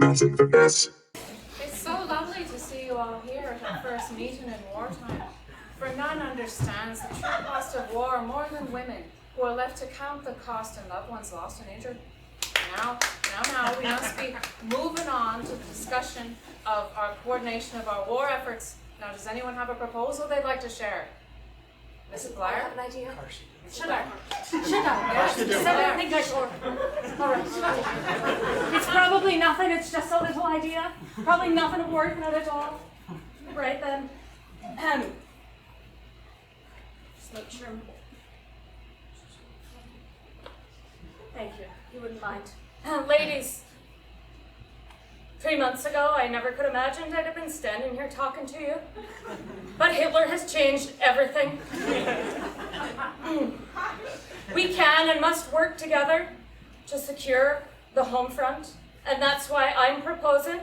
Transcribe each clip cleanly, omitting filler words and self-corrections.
It's so lovely to see you all here at our first meeting in wartime. For none understands the true cost of war more than women, who are left to count the cost in loved ones lost and injured. Now, we must be moving on to the discussion of our coordination of our war efforts. Now, does anyone have a proposal they'd like to share? Mrs. Blair? I have an idea. Shut up. Yes. I think I should. All right. It's probably nothing. It's just a little idea. Probably nothing to work with at all. Right then. Just make sure. Thank you. You wouldn't mind. Ladies, 3 months ago, I never could imagine I'd have been standing here talking to you. But Hitler has changed everything. We can and must work together to secure the home front, and that's why I'm proposing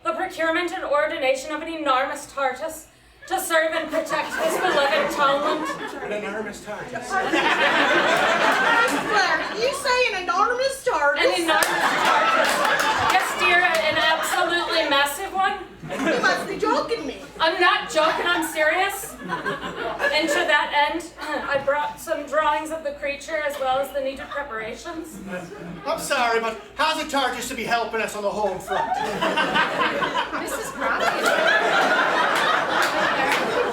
the procurement and ordination of an Enarmus Tartus to serve and protect his beloved townland. An Enarmus Tartus. Blair, you say an enormous Tartus? An Enarmus Tartus. Yes, dear, an absolutely massive one. You must be joking me. I'm not joking, I'm serious. And to that end, I brought some drawings of the creature as well as the needed preparations. I'm sorry, but how's a Tartus to be helping us on the home front? Mrs. Crafty.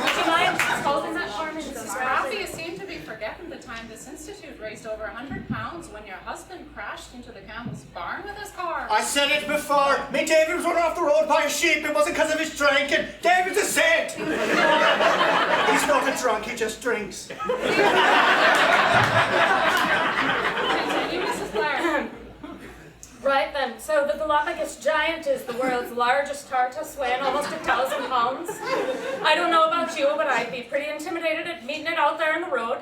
Would you mind holding that for me? Mrs. Crafty, you seem to be forgetting the time this institute raised over £100 when your husband crashed into the Campbell's barn with his car. I said it before. Me David was run off the road by a sheep. It wasn't because of his drinking. David's a saint. He's not a drunk, he just drinks. Continue, Mrs. Blair. Right then, so the Galapagos giant is the world's largest Tartus, weighing almost 1,000 pounds. I don't know about you, but I'd be pretty intimidated at meeting it out there in the road.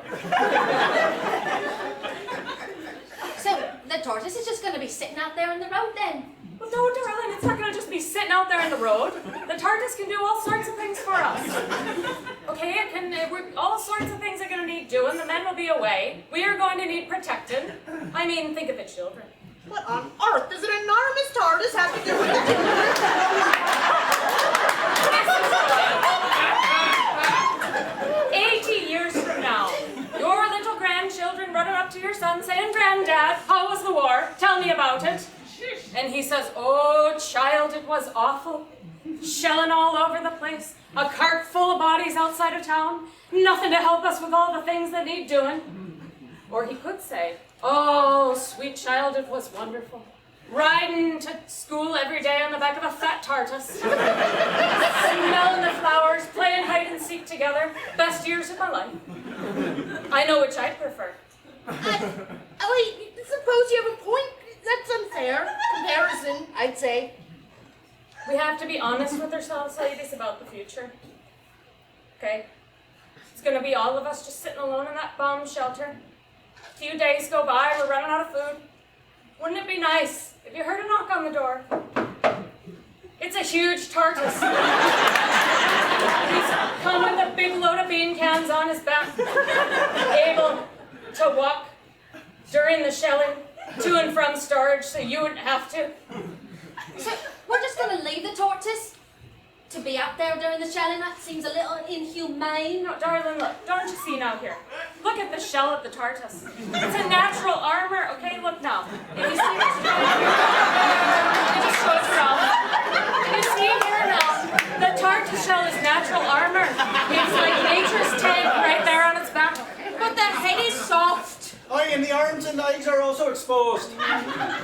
So the tortoise is just going to be sitting out there on the road then? Well, no, darling, it's not going to just be sitting out there in the road. The Tartus can do all sorts of things for us. Okay, all sorts of things are going to need doing. The men will be away. We are going to need protecting. I mean, think of the children. What on earth does an enormous Tartus have to do with the children? 80 years from now, your little grandchildren running up to your son saying, "Granddad, how was the war? Tell me about it." And he says, "Oh, child, it was awful. Shelling all over the place. A cart full of bodies outside of town. Nothing to help us with all the things that need doing." Or he could say, "Oh, sweet child, it was wonderful. Riding to school every day on the back of a fat Tartus. Smelling the flowers, playing hide and seek together. Best years of my life." I know which I'd prefer. Suppose you have a point. That's unfair comparison, I'd say. We have to be honest with ourselves, ladies, about the future. Okay? It's going to be all of us just sitting alone in that bomb shelter. A few days go by, we're running out of food. Wouldn't it be nice if you heard a knock on the door? It's a huge Tartus. He's come with a big load of bean cans on his back, able to walk during the shelling to and from storage so you wouldn't have to. So we're just going to leave the tortoise to be out there during the shelling? That seems a little inhumane. No, darling, look, don't you see now here? Look at the shell of the Tartus. It's a natural armor, okay? Look now. If you see this shell here, it just shows around. You see here now, the Tartus shell is natural armor. It's like nature's tank right there on its back. But the head is soft. Aye, and the arms and legs are also exposed.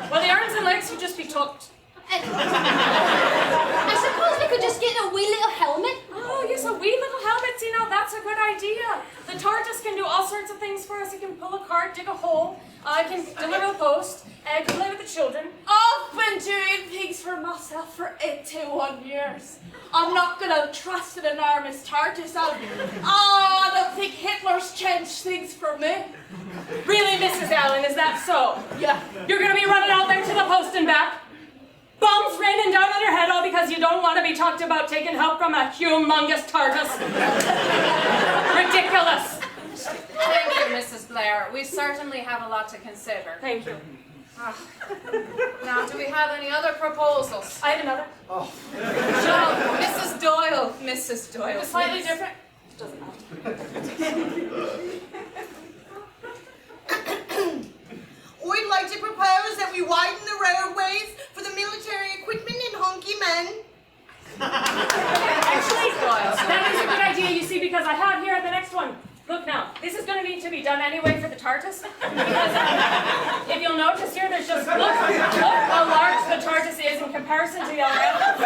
Well, the arms and legs would just be tucked. I suppose we could just get a wee little helmet. Oh, yes, a wee little helmet. See, now that's a good idea. The Tartus can do all sorts of things for us. It can pull a cart, dig a hole. It can deliver the post. It can play with the children. I've been doing things for myself for 81 years. I'm not going to trust an enormous Tartus. I don't think Hitler's changed things for me. Really, Mrs. Allen, is that so? Yeah. You're going to be running out there to the post and back? Bombs raining down on your head all because you don't want to be talked about taking help from a humongous Tartus. Ridiculous. Thank you, Mrs. Blair. We certainly have a lot to consider. Thank you. Now, do we have any other proposals? I have another. Oh, No, Mrs. Doyle. Mrs. Doyle. It's slightly please. different. Doesn't matter. I'd like to propose that we widen the roadways for the military equipment and hunky men. Actually, Doyle. that is a good idea, you see, because I have here the next one. Look now, this is going to need to be done anyway for the Tartus. Because if you'll notice here, there's just, look how large the Tartus is in comparison to the other elephants.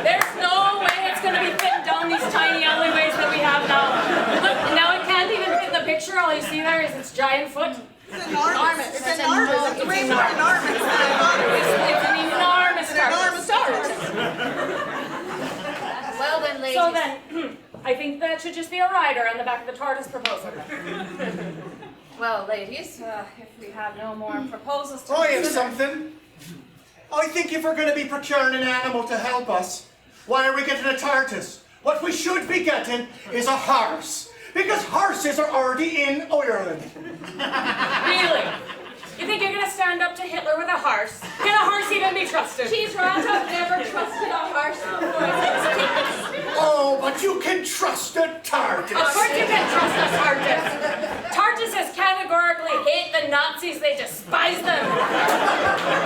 There's no way it's going to be fitting down these tiny alleyways that we have now. Look, now it can't even fit in the picture. All you see there is its giant foot. It's enormous. It's enormous. It's way more enormous than I thought it was. It's an enormous It's an enormous Tartus. Well then, ladies. So then, I think that should just be a rider on the back of the Tartus proposal. Well, ladies, if we have no more proposals to I have consider- something. I think if we're going to be procuring an animal to help us, why are we getting a Tartus? What we should be getting is a horse. Because horses are already in Ireland. Really? You think you're going to stand up to Hitler with a horse? Can a horse even be trusted? She's right, I've never trusted a horse before. Oh, but you can trust a Tartus. Of course you can trust a Tartus. Tartuses categorically hate the Nazis. They despise them.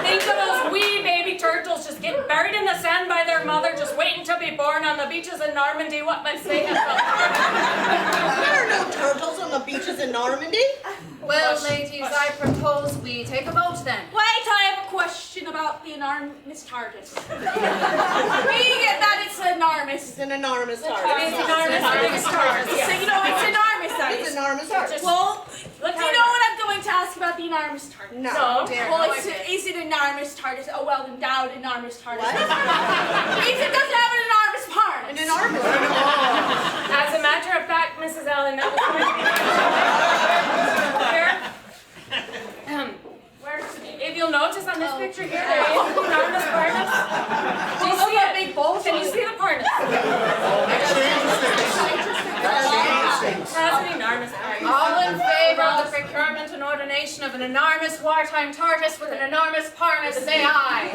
Think of those wee baby turtles just getting buried in the sand by their mother, just waiting to be born on the beaches in Normandy. What must they have felt? There are no turtles on the beaches in Normandy. Well, ladies, I propose we take a vote then. Wait, I have a question about the Enarmus Tartus. Being that it's enormous. It's an enormous It Tartus. is enormous, the biggest Tartus. So Yes. you know it's enormous, that It's is. enormous Tartus. Well, Look do how you know what I'm going to ask about the Enarmus Tartus? No. So, Well, is it enormous Tartus? A well-endowed enormous Tartus. What? Means it doesn't have an enormous part. An enormous. as a matter of fact, Mrs. Allen, that was going to be here. If you'll notice on this picture here, there is an enormous harness. Do you see a big bowl? Can you see the harness? That's an enormous harness. All in favour of the procurement and ordination of an enormous wartime Tartus with an enormous harness, say aye.